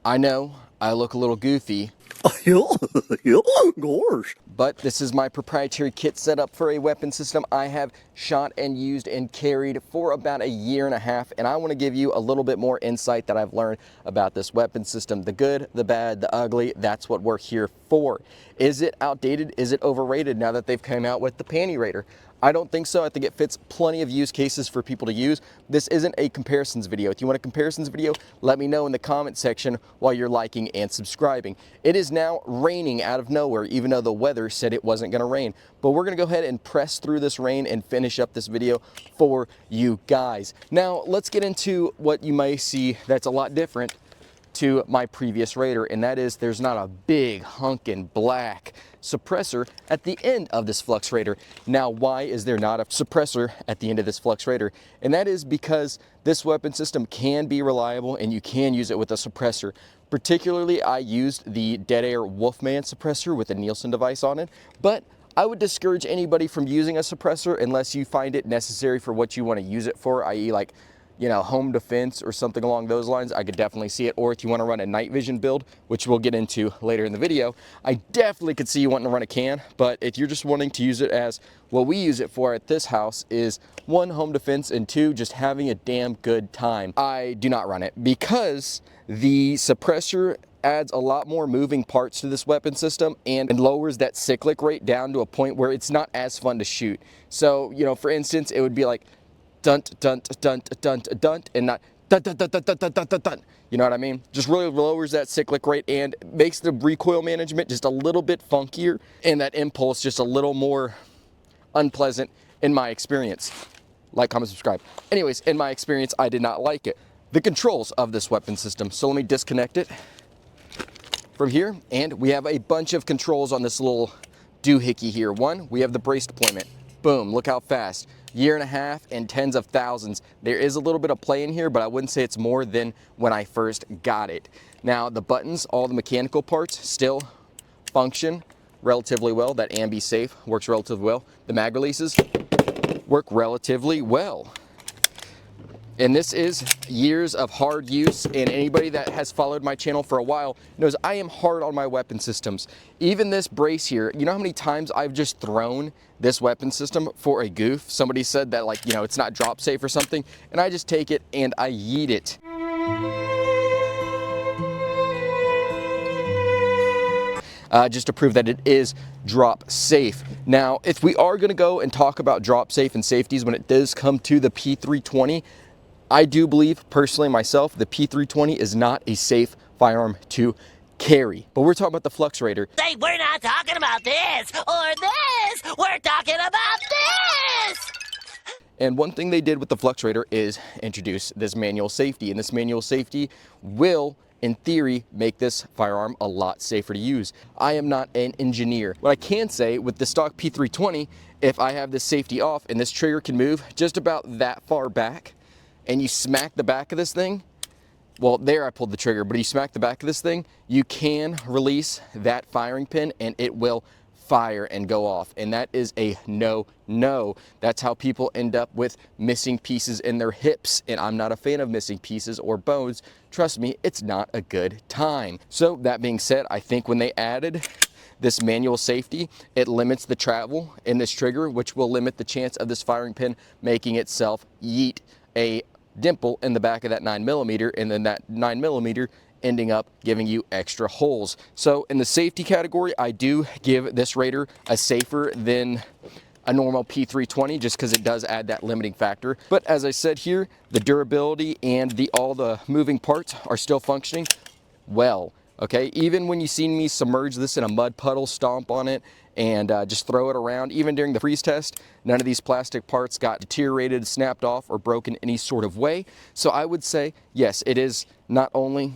I know I look a little goofy, Gosh. but this is my proprietary kit setup for a weapon system I have shot and used and carried for about a year and a half, and I want to give you a little bit more insight that I've learned about this weapon system. The good, the bad, the ugly, that's what we're here for. Is it outdated? Is it overrated now that they've come out with the Panty Raider? I don't think so. I think it fits plenty of use cases for people to use. This isn't a comparisons video. If you want a comparisons video, let me know in the comment section while you're liking and subscribing. It is now raining out of nowhere, even though the weather said it wasn't gonna rain. But we're gonna go ahead and press through this rain and finish up this video for you guys. Now, let's get into what you may see that's a lot different to my previous Raider, and that is there's not a big hunkin' black suppressor at the end of this Flux Raider. Now, why is there not a suppressor at the end of this Flux Raider? And that is because this weapon system can be reliable and you can use it with a suppressor. Particularly, I used the Dead Air Wolfman suppressor with a Nielsen device on it, but I would discourage anybody from using a suppressor unless you find it necessary for what you want to use it for, i.e. like, you know, home defense or something along those lines. I could definitely see it. Or if you want to run a night vision build, which we'll get into later in the video, I definitely could see you wanting to run a can. But if you're just wanting to use it as what we use it for at this house is one, home defense, and two, just having a damn good time, I do not run it because the suppressor adds a lot more moving parts to this weapon system and lowers that cyclic rate down to a point where it's not as fun to shoot. So, you know, for instance, it would be like dunt, dunt, dunt, dunt, dunt, and not dunt, dunt, dunt, dunt, dunt, dunt, dunt, dunt. You know what I mean? Just really lowers that cyclic rate and makes the recoil management just a little bit funkier and that impulse just a little more unpleasant in my experience. Like, comment, subscribe. Anyways, in my experience, I did not like it. The controls of this weapon system. So let me disconnect it from here, and we have a bunch of controls on this little doohickey here. One, we have the brace deployment. Boom, look how fast. Year and a half and tens of thousands. There is a little bit of play in here, but I wouldn't say it's more than when I first got it. Now, the buttons, all the mechanical parts still function relatively well. That ambi safe works relatively well. The mag releases work relatively well. And this is years of hard use, and anybody that has followed my channel for a while knows I am hard on my weapon systems. Even this brace here, you know how many times I've just thrown this weapon system for a goof? Somebody said that, like, you know, it's not drop safe or something, and I just take it and I yeet it. Just to prove that it is drop safe. Now, if we are gonna go and talk about drop safe and safeties when it does come to the P320, I do believe, personally myself, the P320 is not a safe firearm to carry. But we're talking about the Flux Raider. Say, we're not talking about this or this. We're talking about this. And one thing they did with the Flux Raider is introduce this manual safety. And this manual safety will, in theory, make this firearm a lot safer to use. I am not an engineer. What I can say with the stock P320, if I have this safety off and this trigger can move just about that far back, and you smack the back of this thing, well, there I pulled the trigger, but you smack the back of this thing, you can release that firing pin and it will fire and go off. And that is a no. That's how people end up with missing pieces in their hips. And I'm not a fan of missing pieces or bones. Trust me, it's not a good time. So that being said, I think when they added this manual safety, it limits the travel in this trigger, which will limit the chance of this firing pin making itself yeet a dimple in the back of that 9mm, and then that 9mm ending up giving you extra holes. So in the safety category, I do give this Raider a safer than a normal P320 just because it does add that limiting factor. But as I said here, the durability and all the moving parts are still functioning well. Okay, even when you see me submerge this in a mud puddle, stomp on it, and just throw it around, even during the freeze test, none of these plastic parts got deteriorated, snapped off, or broken any sort of way. So I would say, yes, it is not only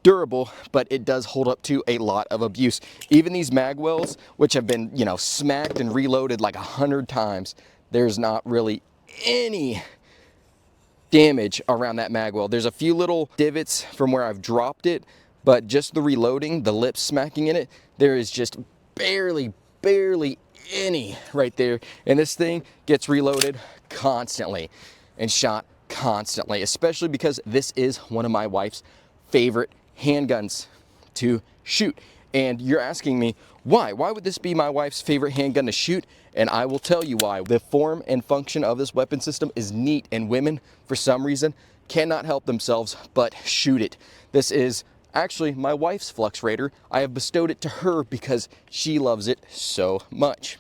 durable, but it does hold up to a lot of abuse. Even these mag wells, which have been, you know, smacked and reloaded like 100 times, there's not really any damage around that mag well. There's a few little divots from where I've dropped it, but just the reloading, the lips smacking in it, there is just barely any right there. And this thing gets reloaded constantly and shot constantly, especially because this is one of my wife's favorite handguns to shoot. And you're asking me, why? Why would this be my wife's favorite handgun to shoot? And I will tell you why. The form and function of this weapon system is neat, and women, for some reason, cannot help themselves but shoot it. This is actually my wife's Flux Raider. I have bestowed it to her because she loves it so much.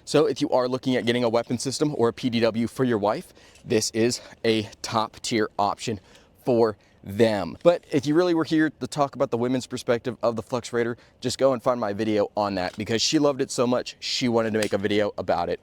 So if you are looking at getting a weapon system or a PDW for your wife, this is a top tier option for them. But if you really were here to talk about the women's perspective of the Flux Raider, just go and find my video on that because she loved it so much, she wanted to make a video about it.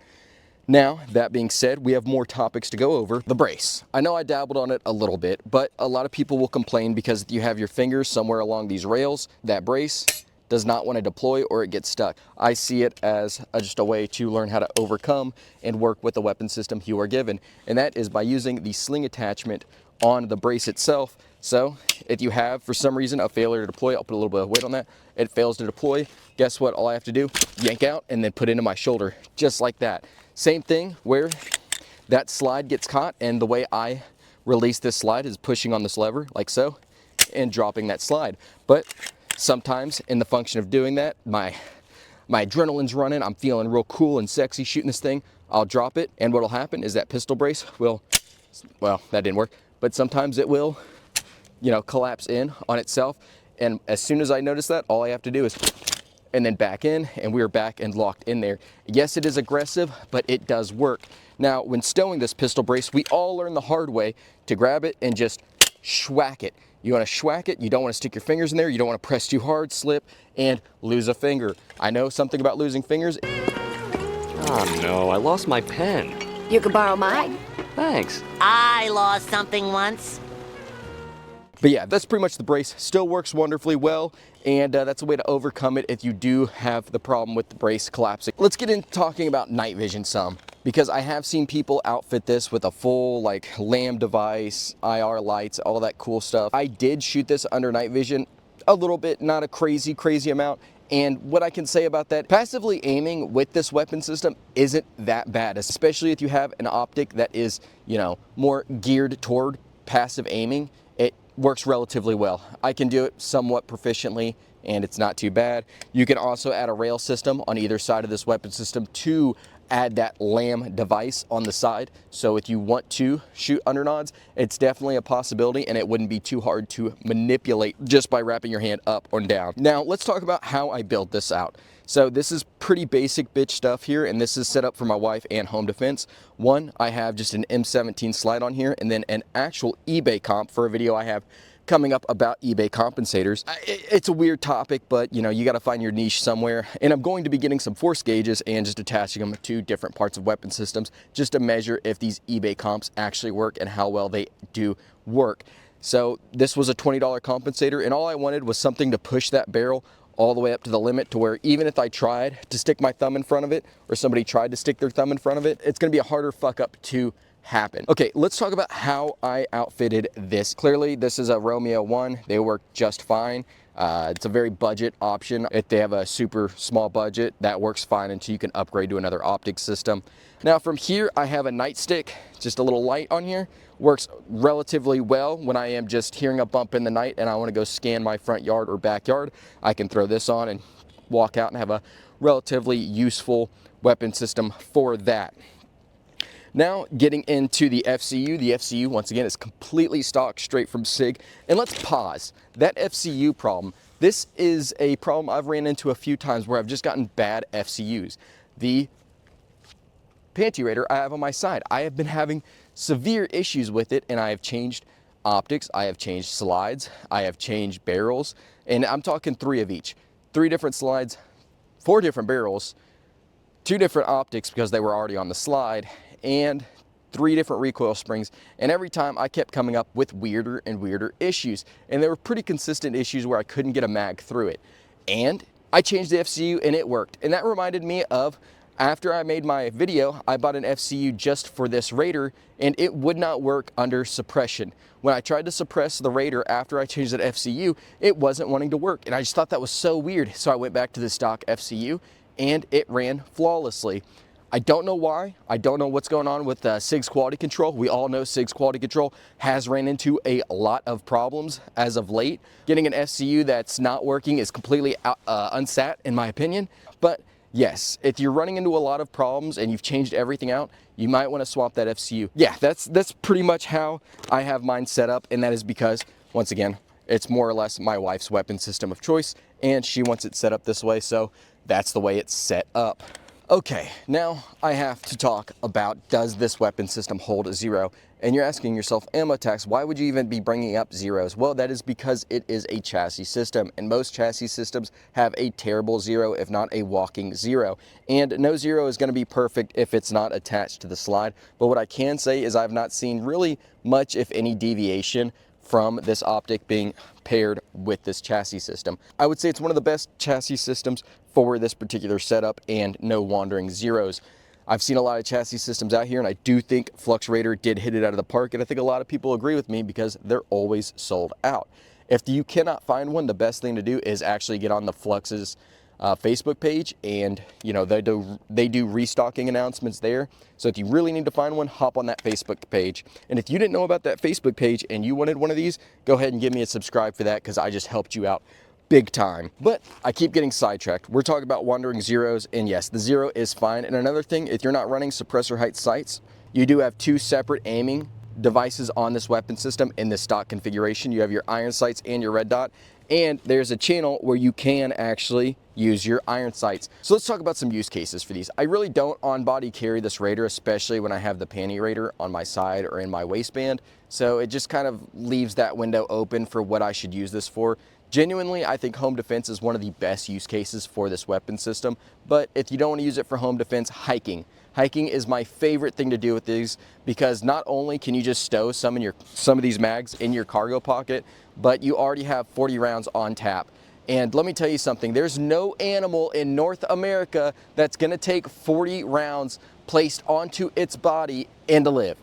Now, that being said, we have more topics to go over. The brace. I know I dabbled on it a little bit, but a lot of people will complain because you have your fingers somewhere along these rails, that brace does not want to deploy or it gets stuck. I see it as just a way to learn how to overcome and work with the weapon system you are given. And that is by using the sling attachment on the brace itself. So if you have, for some reason, a failure to deploy, I'll put a little bit of weight on that, it fails to deploy, guess what? All I have to do, yank out and then put into my shoulder, just like that. Same thing where that slide gets caught, and the way I release this slide is pushing on this lever, like so, and dropping that slide. But sometimes in the function of doing that, my adrenaline's running, I'm feeling real cool and sexy shooting this thing, I'll drop it, and what'll happen is that pistol brace will, well, that didn't work, but sometimes it will, you know, collapse in on itself. And as soon as I notice that, all I have to do is, and then back in, and we are back and locked in there. Yes, it is aggressive, but it does work. Now, when stowing this pistol brace, we all learn the hard way to grab it and just schwack it. You want to schwack it, you don't want to stick your fingers in there, you don't want to press too hard, slip, and lose a finger. I know something about losing fingers. Oh no, I lost my pen. You can borrow mine. Thanks. I lost something once. But yeah, that's pretty much the brace. Still works wonderfully well, and that's a way to overcome it if you do have the problem with the brace collapsing. Let's get into talking about night vision some, because I have seen people outfit this with a full like LAM device, IR lights, all that cool stuff. I did shoot this under night vision a little bit, not a crazy amount. And what I can say about that, passively aiming with this weapon system isn't that bad, especially if you have an optic that is, you know, more geared toward passive aiming. It works relatively well. I can do it somewhat proficiently and it's not too bad. You can also add a rail system on either side of this weapon system to add that LAM device on the side. So if you want to shoot under nods, it's definitely a possibility and it wouldn't be too hard to manipulate just by wrapping your hand up or down. Now let's talk about how I built this out. So this is pretty basic bitch stuff here, and this is set up for my wife and home defense. One, I have just an M17 slide on here and then an actual eBay comp for a video I have coming up about eBay compensators. It's a weird topic, but you know, you got to find your niche somewhere. And I'm going to be getting some force gauges and just attaching them to different parts of weapon systems just to measure if these eBay comps actually work and how well they do work. So this was a $20 compensator, and all I wanted was something to push that barrel all the way up to the limit to where even if I tried to stick my thumb in front of it, or somebody tried to stick their thumb in front of it, it's going to be a harder fuck up to happen. Okay, let's talk about how I outfitted this. Clearly, this is a Romeo 1. They work just fine. It's a very budget option. If they have a super small budget, that works fine until you can upgrade to another optic system. Now from here, I have a nightstick, just a little light on here. Works relatively well when I am just hearing a bump in the night and I want to go scan my front yard or backyard. I can throw this on and walk out and have a relatively useful weapon system for that. Now getting into the FCU once again is completely stock straight from SIG. And let's pause. That FCU problem, this is a problem I've ran into a few times where I've just gotten bad FCUs. The Panty Raider I have on my side, I have been having severe issues with it, and I have changed optics, I have changed slides, I have changed barrels, and I'm talking 3 of each. 3 different slides, 4 different barrels, 2 different optics because they were already on the slide, and 3 different recoil springs. And every time I kept coming up with weirder and weirder issues, and they were pretty consistent issues where I couldn't get a mag through it. And I changed the FCU and it worked. And that reminded me of after I made my video, I bought an FCU just for this Raider, and it would not work under suppression. When I tried to suppress the Raider after I changed that FCU, it wasn't wanting to work, and I just thought that was so weird. So I went back to the stock FCU and it ran flawlessly. I don't know why. I don't know what's going on with SIG's quality control. We all know SIG's quality control has ran into a lot of problems as of late. Getting an FCU that's not working is completely unsat in my opinion. But yes, if you're running into a lot of problems and you've changed everything out, you might want to swap that FCU. Yeah, that's pretty much how I have mine set up, and that is because, once again, it's more or less my wife's weapon system of choice, and she wants it set up this way, so that's the way it's set up. Okay, now I have to talk about, does this weapon system hold a zero? And you're asking yourself, Ammo Tax, why would you even be bringing up zeros? Well, that is because it is a chassis system, and most chassis systems have a terrible zero, if not a walking zero. And no zero is going to be perfect if it's not attached to the slide. But what I can say is I've not seen really much, if any, deviation from this optic being paired with this chassis system. I would say it's one of the best chassis systems for this particular setup, and no wandering zeros. I've seen a lot of chassis systems out here, and I do think Flux Raider did hit it out of the park, and I think a lot of people agree with me because they're always sold out. If you cannot find one, the best thing to do is actually get on the Flux's Facebook page, and you know, they do restocking announcements there. So if you really need to find one, hop on that Facebook page. And if you didn't know about that Facebook page and you wanted one of these, go ahead and give me a subscribe for that, because I just helped you out big time. But I keep getting sidetracked. We're talking about wandering zeros, and yes, the zero is fine. And another thing, if you're not running suppressor height sights, you do have two separate aiming devices on this weapon system in this stock configuration. You have your iron sights and your red dot, and there's a channel where you can actually use your iron sights. So let's talk about some use cases for these. I really don't on body carry this Raider, especially when I have the Panty Raider on my side or in my waistband. So it just kind of leaves that window open for what I should use this for. Genuinely, I think home defense is one of the best use cases for this weapon system. But if you don't want to use it for home defense, hiking. Hiking is my favorite thing to do with these, because not only can you just stow some of these mags in your cargo pocket, but you already have 40 rounds on tap. And let me tell you something, there's no animal in North America that's gonna take 40 rounds placed onto its body and to live.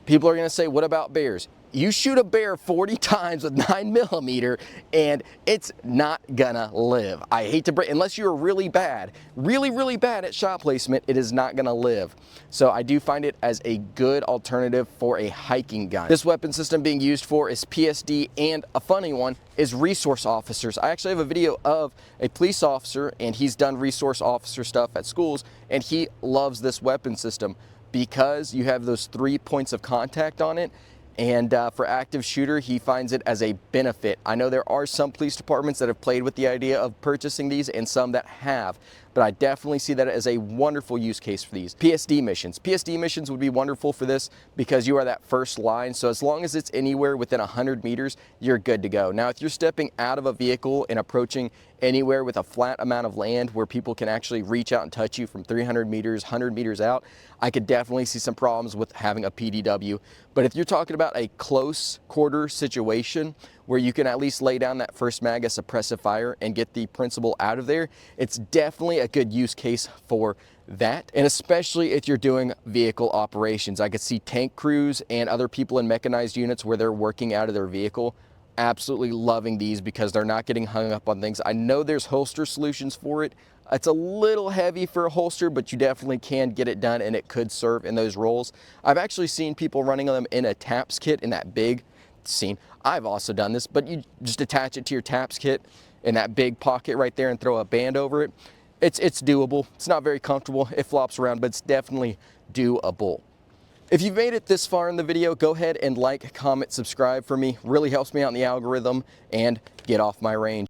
People are gonna say, what about bears? You shoot a bear 40 times with 9mm and it's not gonna live. I hate to break, unless you're really bad at shot placement, it is not gonna live. So I do find it as a good alternative for a hiking gun. This weapon system being used for is PSD, and a funny one is resource officers. I actually have a video of a police officer, and he's done resource officer stuff at schools, and he loves this weapon system because you have those 3 points of contact on it. And for active shooter, he finds it as a benefit. I know there are some police departments that have played with the idea of purchasing these, and some that have, but I definitely see that as a wonderful use case for these. PSD missions. PSD missions would be wonderful for this because you are that first line, so as long as it's anywhere within 100 meters, you're good to go. Now, if you're stepping out of a vehicle and approaching anywhere with a flat amount of land where people can actually reach out and touch you from 300 meters, 100 meters out, I could definitely see some problems with having a PDW. But if you're talking about a close quarter situation where you can at least lay down that first mag as suppressive fire and get the principal out of there, it's definitely a good use case for that. And especially if you're doing vehicle operations. I could see tank crews and other people in mechanized units where they're working out of their vehicle absolutely loving these because they're not getting hung up on things. I know there's holster solutions for it. It's a little heavy for a holster, but you definitely can get it done, and it could serve in those roles. I've actually seen people running them in a TAPS kit in that big scene. I've also done this, but you just attach it to your TAPS kit in that big pocket right there and throw a band over it. It's doable. It's not very comfortable. It flops around, but it's definitely doable. If you've made it this far in the video, go ahead and like, comment, subscribe for me. Really helps me out in the algorithm, and get off my range.